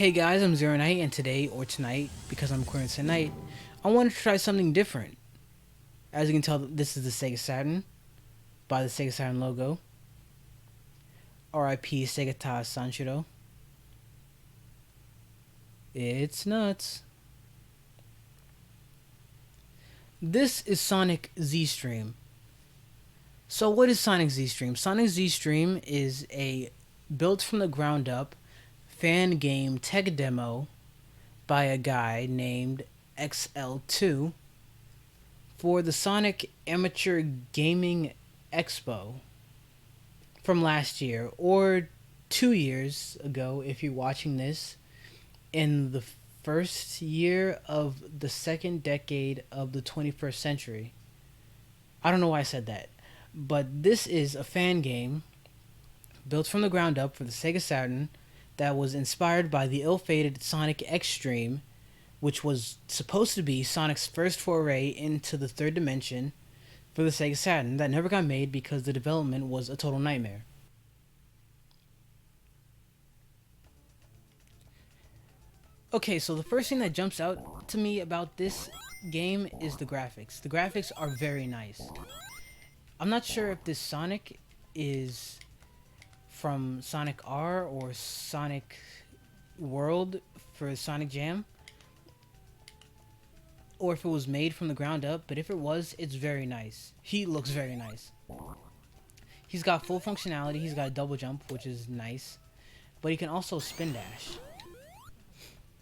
Hey guys, I'm Zeronight, and today, or tonight, because I'm recording tonight, I wanted to try something different. As you can tell, this is the Sega Saturn, by the Sega Saturn logo. R.I.P. Sega Sanshiro. It's nuts. This is Sonic Z-treme. So what is Sonic Z-treme? Sonic Z-treme is a built from the ground up fan game tech demo by a guy named XL2 for the Sonic Amateur Gaming Expo from last year, or 2 years ago if you're watching this, in the first year of the second decade of the 21st century. I don't know why I said that, but this is a fan game built from the ground up for the Sega Saturn that was inspired by the ill-fated Sonic Xtreme, which was supposed to be Sonic's first foray into the third dimension for the Sega Saturn that never got made because the development was a total nightmare. Okay, so the first thing that jumps out to me about this game is the graphics. The graphics are very nice. I'm not sure if this Sonic is from Sonic R or Sonic World for Sonic Jam, or if it was made from the ground up, but if it was, it's very nice. He looks very nice. He's got full functionality, he's got a double jump, which is nice, but he can also spin dash.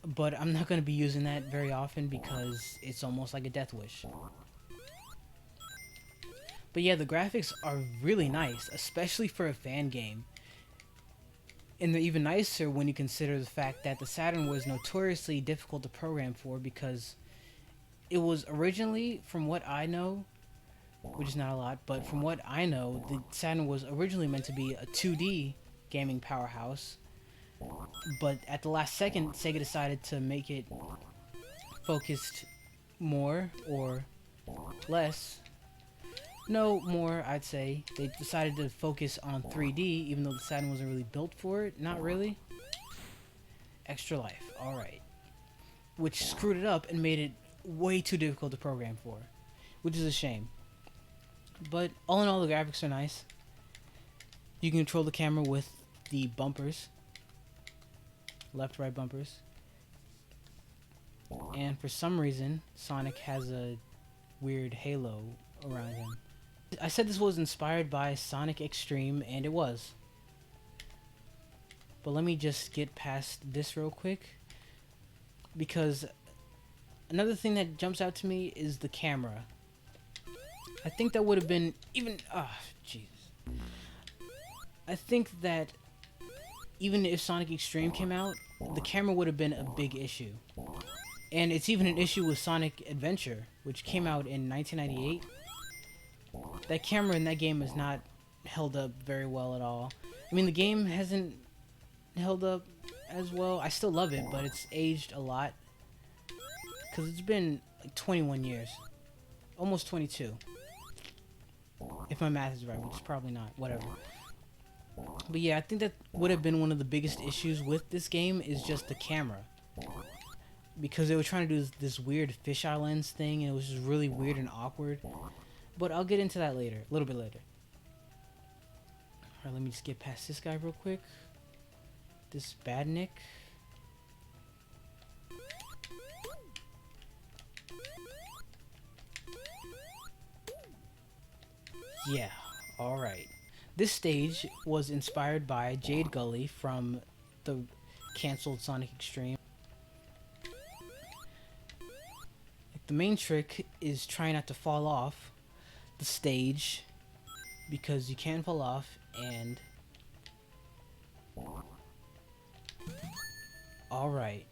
But I'm not going to be using that very often because it's almost like a death wish. But yeah, the graphics are really nice, especially for a fan game. And they're even nicer when you consider the fact that the Saturn was notoriously difficult to program for, because it was originally, from what I know, which is not a lot, but from what I know, the Saturn was originally meant to be a 2D gaming powerhouse. But at the last second, Sega decided to make it focused more, or less. No, more, I'd say. They decided to focus on 3D, even though the Saturn wasn't really built for it. Not really. Extra life, alright. Which screwed it up and made it way too difficult to program for, which is a shame. But all in all, the graphics are nice. You can control the camera with the bumpers. Left, right bumpers. And for some reason, Sonic has a weird halo around him. I said this was inspired by Sonic Xtreme, and it was. But let me just get past this real quick, because another thing that jumps out to me is the camera. I think that would have been even... Jesus. I think that even if Sonic Xtreme came out, the camera would have been a big issue. And it's even an issue with Sonic Adventure, which came out in 1998. That camera in that game is not held up very well at all. I mean, the game hasn't held up as well. I still love it, but it's aged a lot. Because it's been like 21 years. Almost 22. If my math is right, which is probably not. Whatever. But yeah, I think that would have been one of the biggest issues with this game, is just the camera. Because they were trying to do this weird fisheye lens thing, and it was just really weird and awkward. But I'll get into that later, a little bit later. Alright, let me just get past this guy real quick. This Badnik. Yeah, alright. This stage was inspired by Jade Gully from the cancelled Sonic Xtreme. The main trick is trying not to fall off the stage, because you can fall off, and... Alright.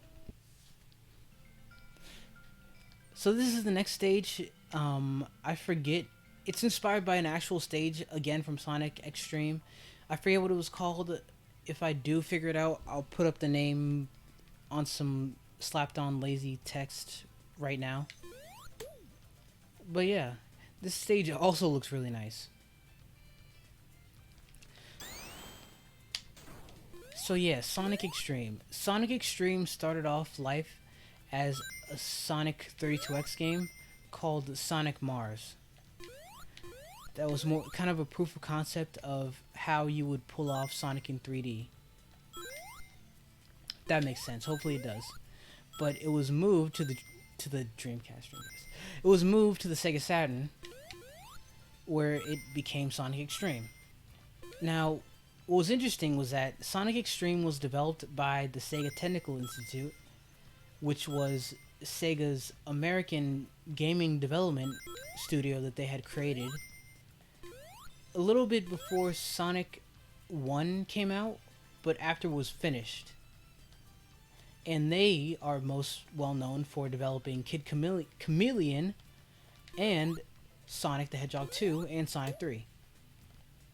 So this is the next stage. I forget. It's inspired by an actual stage, again, from Sonic Xtreme. I forget what it was called. If I do figure it out, I'll put up the name on some slapped on lazy text right now. But yeah, this stage also looks really nice. So yeah, Sonic Xtreme. Sonic Xtreme started off life as a Sonic 32X game called Sonic Mars. That was more kind of a proof of concept of how you would pull off Sonic in 3D. That makes sense. Hopefully it does. But it was moved to the Dreamcast. It was moved to the Sega Saturn, where it became Sonic Xtreme. Now, what was interesting was that Sonic Xtreme was developed by the Sega Technical Institute, which was Sega's American gaming development studio that they had created a little bit before Sonic 1 came out, but after it was finished. And they are most well known for developing Kid Chameleon and Sonic the Hedgehog 2 and Sonic 3.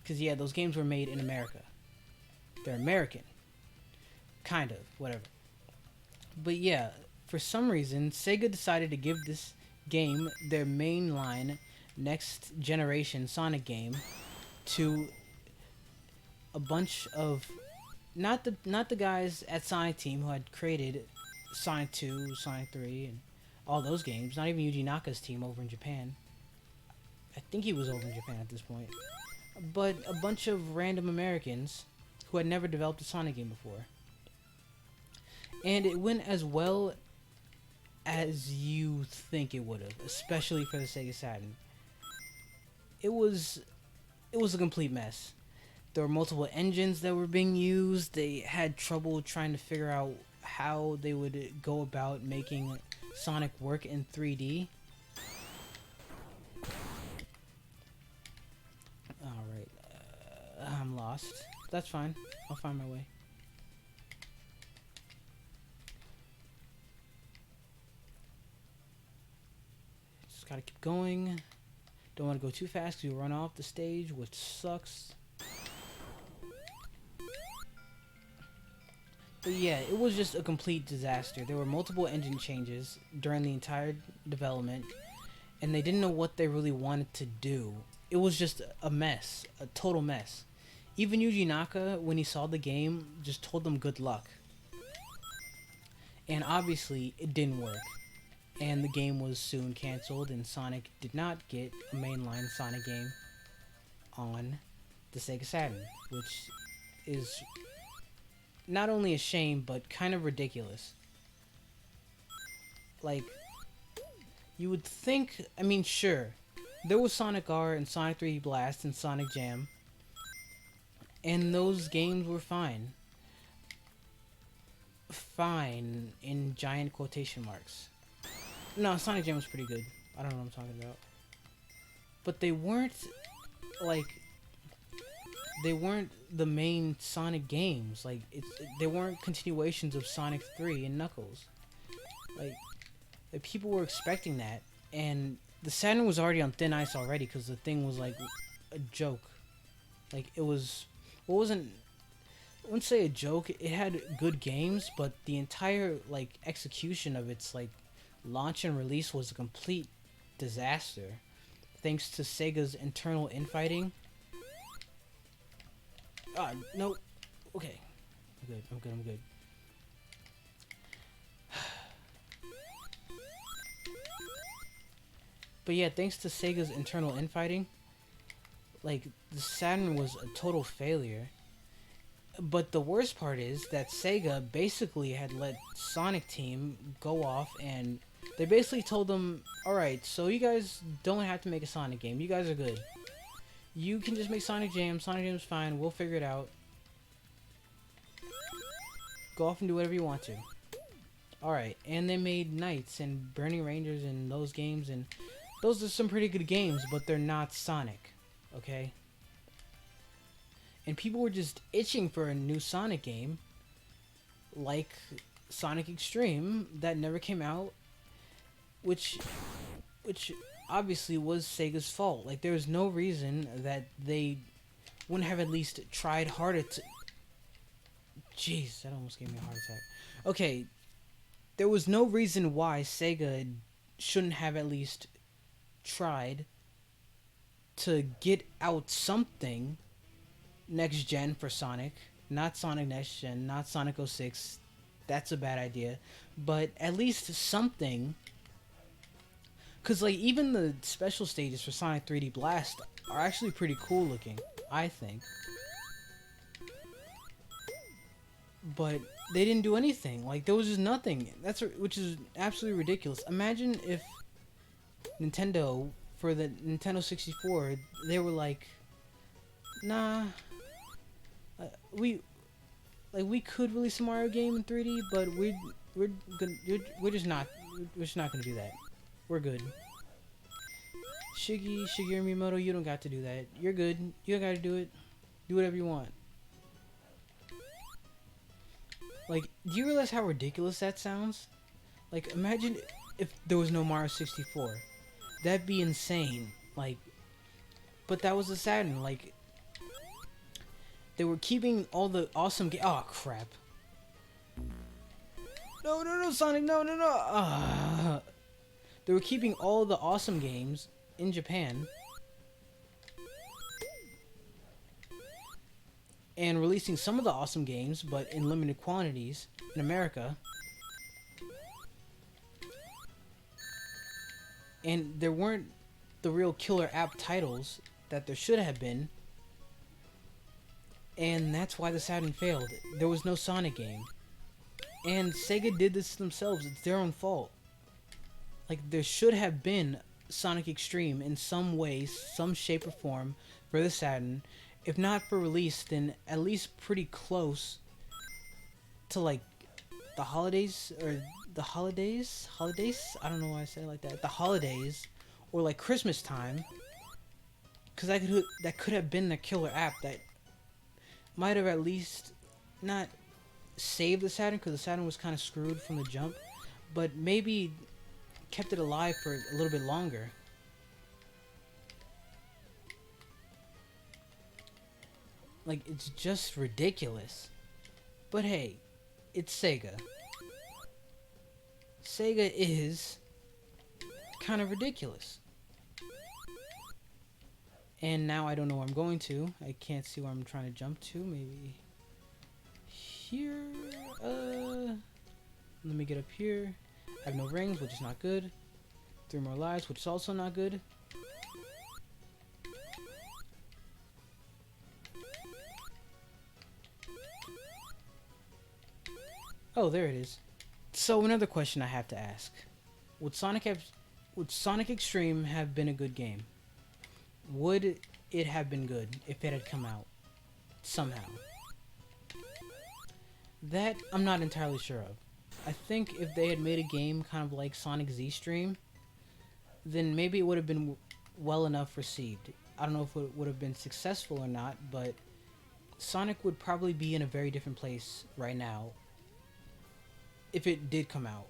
Because, yeah, those games were made in America. They're American. Kind of, whatever. But, yeah, for some reason, Sega decided to give this game their mainline next generation Sonic game to a bunch of not the guys at Sonic Team who had created Sonic 2, Sonic 3, and all those games. Not even Yuji Naka's team over in Japan. I think he was over in Japan at this point. But a bunch of random Americans who had never developed a Sonic game before. And it went as well as you think it would have, especially for the Sega Saturn. It was a complete mess. There were multiple engines that were being used. They had trouble trying to figure out how they would go about making Sonic work in 3D. Alright, I'm lost. That's fine. I'll find my way. Just gotta keep going. Don't want to go too fast because you'll run off the stage, which sucks. But yeah, it was just a complete disaster. There were multiple engine changes during the entire development, and they didn't know what they really wanted to do. It was just a mess, a total mess. Even Yuji Naka, when he saw the game, just told them good luck. And obviously, it didn't work. And the game was soon canceled, and Sonic did not get a mainline Sonic game on the Sega Saturn, which is not only a shame, but kind of ridiculous. Like, you would think, I mean, sure, there was Sonic R and Sonic 3D Blast and Sonic Jam, and those games were fine. Fine, in giant quotation marks. No, Sonic Jam was pretty good. I don't know what I'm talking about. But they weren't, like, they weren't the main Sonic games. Like, they weren't continuations of Sonic 3 and Knuckles. Like, the people were expecting that, and the Saturn was already on thin ice already because the thing was, like, a joke. Like, it wasn't, I wouldn't say a joke. It had good games, but the entire, like, execution of its, like, launch and release was a complete disaster, thanks to Sega's internal infighting. No. Okay. I'm good. But yeah, thanks to Sega's internal infighting, like, the Saturn was a total failure. But the worst part is that Sega basically had let Sonic Team go off, and they basically told them, alright, so you guys don't have to make a Sonic game. You guys are good. You can just make Sonic Jam. Sonic Jam's fine. We'll figure it out. Go off and do whatever you want to. Alright, and they made Knights and Burning Rangers and those games, and those are some pretty good games, but they're not Sonic. Okay? And people were just itching for a new Sonic game, like Sonic Xtreme, that never came out, which obviously was Sega's fault. Like, there was no reason that they wouldn't have at least tried harder to... Jeez, that almost gave me a heart attack. Okay, there was no reason why Sega shouldn't have at least tried to get out something next gen for Sonic not Sonic Next Gen, not Sonic 06. That's a bad idea. But at least something. Because, like, even the special stages for Sonic 3D Blast are actually pretty cool looking, I think. But they didn't do anything. Like, there was just nothing. Which is absolutely ridiculous. Imagine if Nintendo, for the Nintendo 64, they were like, nah, we could release a Mario game in 3D, but we're just not gonna do that. We're good. Shigeru Miyamoto, you don't got to do that. You're good. You don't gotta do it. Do whatever you want. Like, do you realize how ridiculous that sounds? Like, imagine if there was no Mario 64. That'd be insane. Like, but that was the Saturn. Like, they were keeping all the awesome oh, crap. No, Sonic, no. They were keeping all the awesome games in Japan and releasing some of the awesome games, but in limited quantities in America. And there weren't the real killer app titles that there should have been. And that's why the Saturn failed. There was no Sonic game. And Sega did this themselves. It's their own fault. Like, there should have been Sonic Xtreme in some way, some shape or form for the Saturn. If not for release, then at least pretty close to, like, the holidays, or the holidays? I don't know why I say it like that. The holidays, or like Christmas time. Because that could have been the killer app that might have at least not saved the Saturn, because the Saturn was kind of screwed from the jump, but maybe kept it alive for a little bit longer. Like, it's just ridiculous. But hey, it's Sega. Sega is kind of ridiculous. And now I don't know where I'm going to. I can't see where I'm trying to jump to. Maybe here. Let me get up here. I have no rings, which is not good. 3 more lives, which is also not good. Oh, there it is. So another question I have to ask: Would Sonic Xtreme have been a good game? Would it have been good if it had come out somehow? That I'm not entirely sure of. I think if they had made a game kind of like Sonic Z-treme, then maybe it would have been well enough received. I don't know if it would have been successful or not, but Sonic would probably be in a very different place right now if it did come out.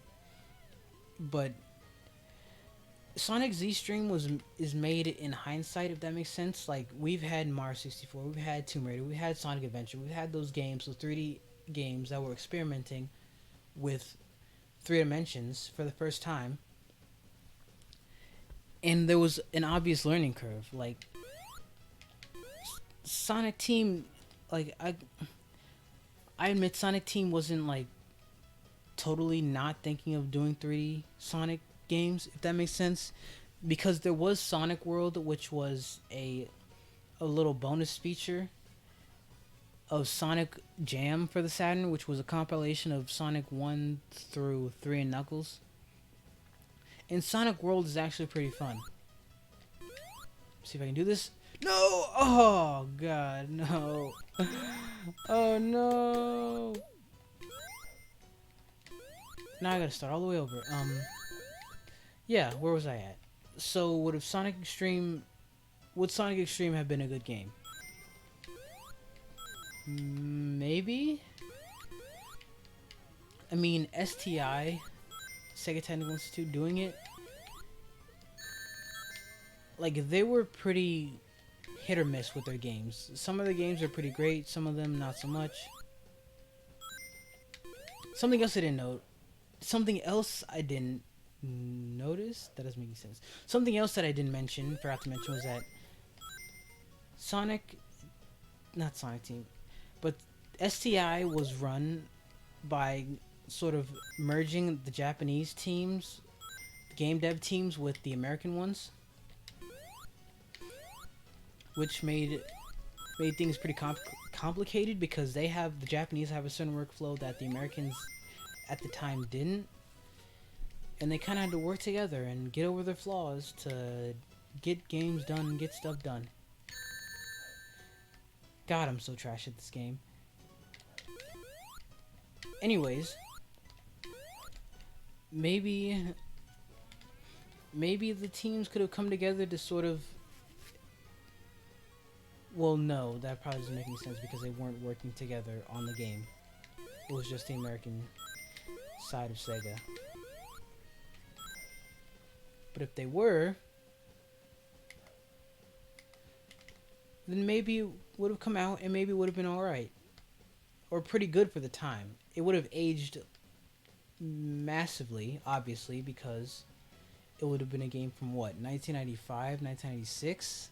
But Sonic Z-treme is made in hindsight, if that makes sense. Like, we've had Mario 64, we've had Tomb Raider, we've had Sonic Adventure, we've had those games, those 3D games that were experimenting with 3 dimensions for the first time. And there was an obvious learning curve. Like, Sonic Team, like, I admit Sonic Team wasn't, like, totally not thinking of doing 3D Sonic games, if that makes sense, because there was Sonic World, which was a little bonus feature of Sonic Jam for the Saturn, which was a compilation of Sonic 1 through 3 and Knuckles. And Sonic World is actually pretty fun. See if I can do this. No! Oh, God, no. Oh, no. Now I gotta start all the way over. Yeah, where was I at? So, would Sonic Xtreme have been a good game? Maybe? I mean, STI, Sega Technical Institute, doing it, like, they were pretty hit or miss with their games. Some of the games are pretty great, some of them not so much. Something else I didn't note. Something else I didn't notice? That doesn't make any sense. Something else that I didn't mention, forgot to mention, was that not Sonic Team, but STI was run by sort of merging the Japanese teams, game dev teams, with the American ones, which made things pretty complicated because the Japanese have a certain workflow that the Americans at the time didn't, and they kind of had to work together and get over their flaws to get games done and get stuff done. God, I'm so trash at this game. Anyways, maybe the teams could have come together to sort of... Well, no, that probably doesn't make any sense because they weren't working together on the game. It was just the American side of Sega. But if they were, then maybe it would have come out and maybe it would have been alright. Or pretty good for the time. It would have aged massively, obviously, because it would have been a game from what, 1995, 1996?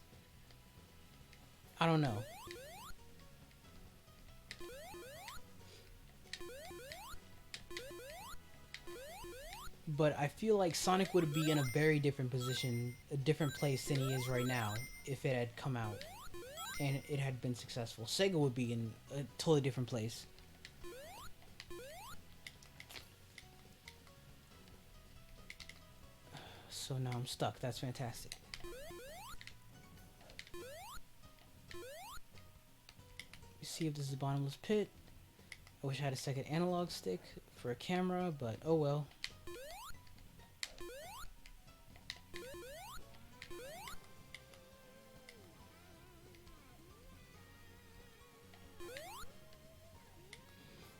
I don't know. But I feel like Sonic would be in a very different position, a different place than he is right now, if it had come out and it had been successful. Sega would be in a totally different place. So now I'm stuck. That's fantastic. Let's see if this is a bottomless pit. I wish I had a second analog stick for a camera, but oh well.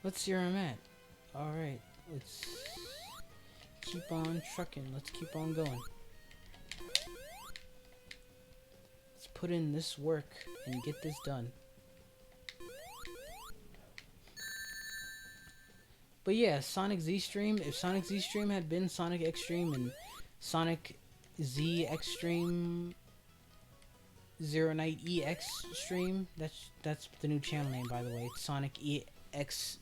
Let's see where I'm at. Alright, let's keep on trucking. Let's keep on going. Let's put in this work and get this done. But yeah, Sonic Z-treme. If Sonic Z-treme had been Sonic Xtreme and Sonic Z-treme, zeronightEX stream, that's the new channel name, by the way. It's Sonic EX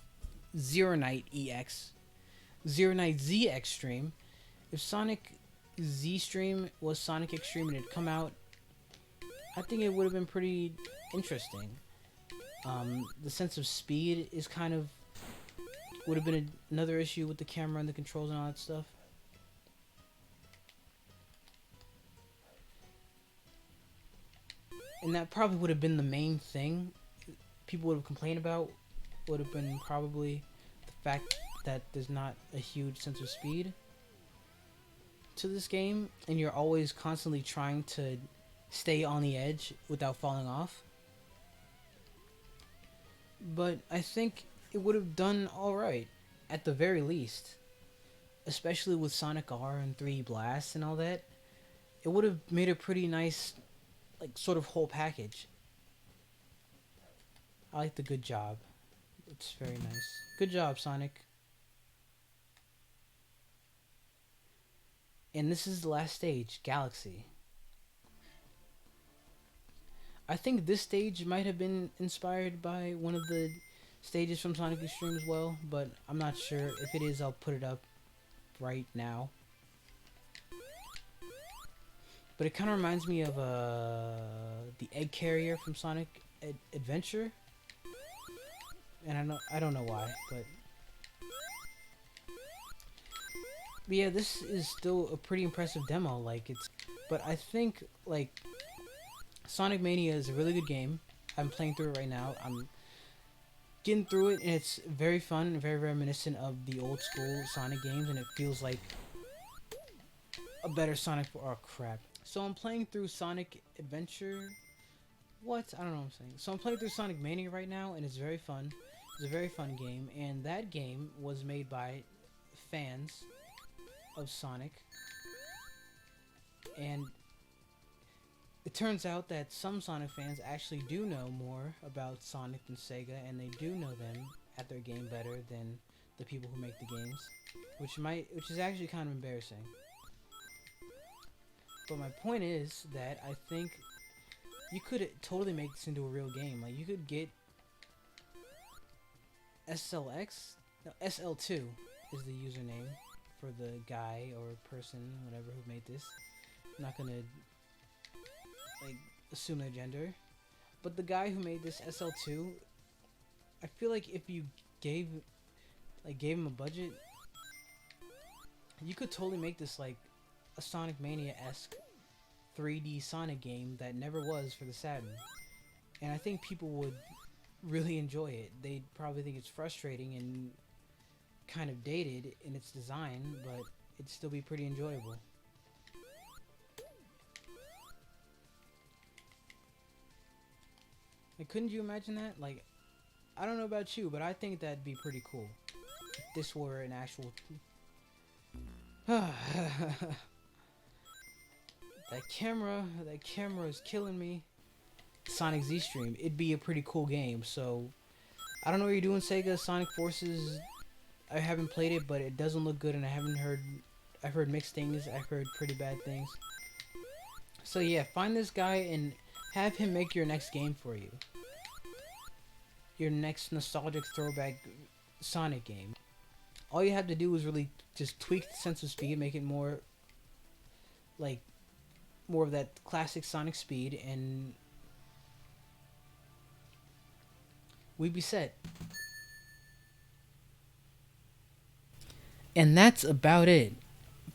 zeronightEX, Zeronight Z-treme. If Sonic Z-treme was Sonic Xtreme and it had come out, I think it would have been pretty interesting. The sense of speed is kind of would have been another issue with the camera and the controls and all that stuff. And that probably would have been the main thing people would have complained about, would have been probably the fact that there's not a huge sense of speed to this game, and you're always constantly trying to stay on the edge without falling off. But I think it would have done alright, at the very least. Especially with Sonic R and 3D Blast and all that. It would have made a pretty nice, like, sort of whole package. I like the good job. It's very nice. Good job, Sonic. And this is the last stage, Galaxy. I think this stage might have been inspired by one of the stages from Sonic Xtreme as well, but I'm not sure. If it is, I'll put it up right now. But it kind of reminds me of the egg carrier from Sonic Adventure. And I don't know why, but yeah, this is still a pretty impressive demo. But I think like Sonic Mania is a really good game. I'm playing through it right now. I'm getting through it, and it's very fun and very reminiscent of the old school Sonic games, and it feels like a better Sonic. Oh crap! So I'm playing through Sonic Adventure. What? I don't know what I'm saying. So I'm playing through Sonic Mania right now, and it's very fun. It's a very fun game, and that game was made by fans of Sonic. And it turns out that some Sonic fans actually do know more about Sonic than Sega, and they do know them at their game better than the people who make the games, which is actually kind of embarrassing. But my point is that I think you could totally make this into a real game. Like, you could get SLX? No, SL2 is the username for the guy or person, whatever, who made this. I'm not gonna like assume their gender, but the guy who made this SL2, I feel like if you gave him a budget, you could totally make this like a Sonic Mania-esque 3D Sonic game that never was for the Saturn. And I think people would really enjoy it. They'd probably think it's frustrating and kind of dated in its design, but it'd still be pretty enjoyable. Like, couldn't you imagine that? Like, I don't know about you, but I think that'd be pretty cool if this were an actual that camera is killing me. Sonic Z-treme, it'd be a pretty cool game. So I don't know what you're doing, Sega. Sonic Forces, I haven't played it, but it doesn't look good, and I've heard mixed things. I've heard pretty bad things. So yeah, find this guy and have him make your next game for you. Your next nostalgic throwback Sonic game. All you have to do is really just tweak the sense of speed, make it more like more of that classic Sonic speed, and we'd be set. And that's about it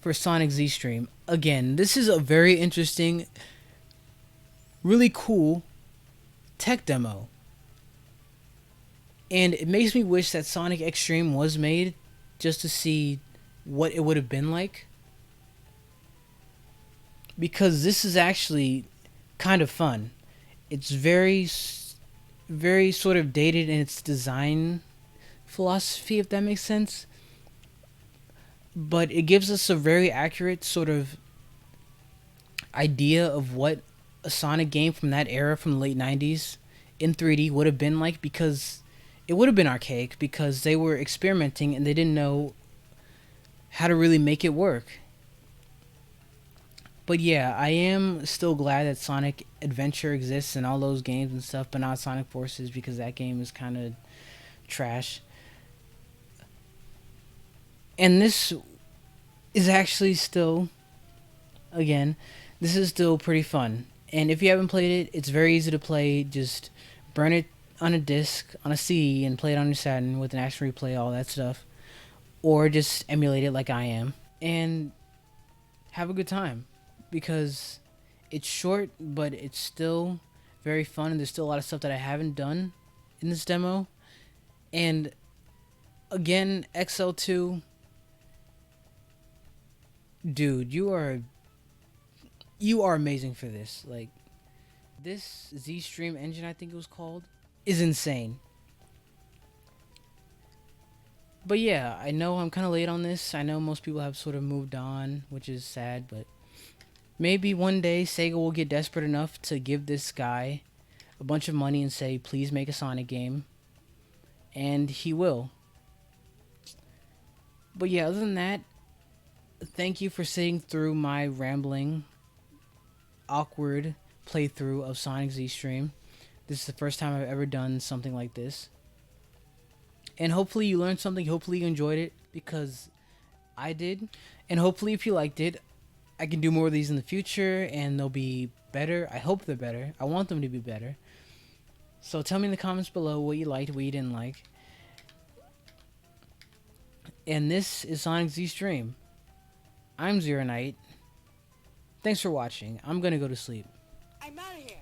for Sonic Z-treme. Again, this is a very interesting, really cool tech demo. And it makes me wish that Sonic Xtreme was made just to see what it would have been like. Because this is actually kind of fun. It's very sort of dated in its design philosophy, if that makes sense. But it gives us a very accurate sort of idea of what a Sonic game from that era, from the late 90s, in 3D would have been like, because it would have been archaic, because they were experimenting and they didn't know how to really make it work. But yeah, I am still glad that Sonic Adventure exists and all those games and stuff, but not Sonic Forces, because that game is kind of trash. And this is actually still, again, this is still pretty fun. And if you haven't played it, it's very easy to play. Just burn it on a disc, on a CD, and play it on your Saturn with an action replay, all that stuff. Or just emulate it like I am. And have a good time. Because it's short, but it's still very fun. And there's still a lot of stuff that I haven't done in this demo. And again, XL2... dude, you are amazing for this. Like, this Z-treme engine, I think it was called, is insane. But yeah, I know I'm kind of late on this. I know most people have sort of moved on, which is sad, but maybe one day Sega will get desperate enough to give this guy a bunch of money and say, please make a Sonic game. And he will. But yeah, other than that, thank you for sitting through my rambling, awkward playthrough of Sonic Z-treme. This is the first time I've ever done something like this. And hopefully you learned something. Hopefully you enjoyed it, because I did. And hopefully if you liked it, I can do more of these in the future, and they'll be better. I hope they're better. I want them to be better. So tell me in the comments below what you liked, what you didn't like. And this is Sonic Z-treme. I'm Zeronight. Thanks for watching. I'm gonna go to sleep. I'm out of here.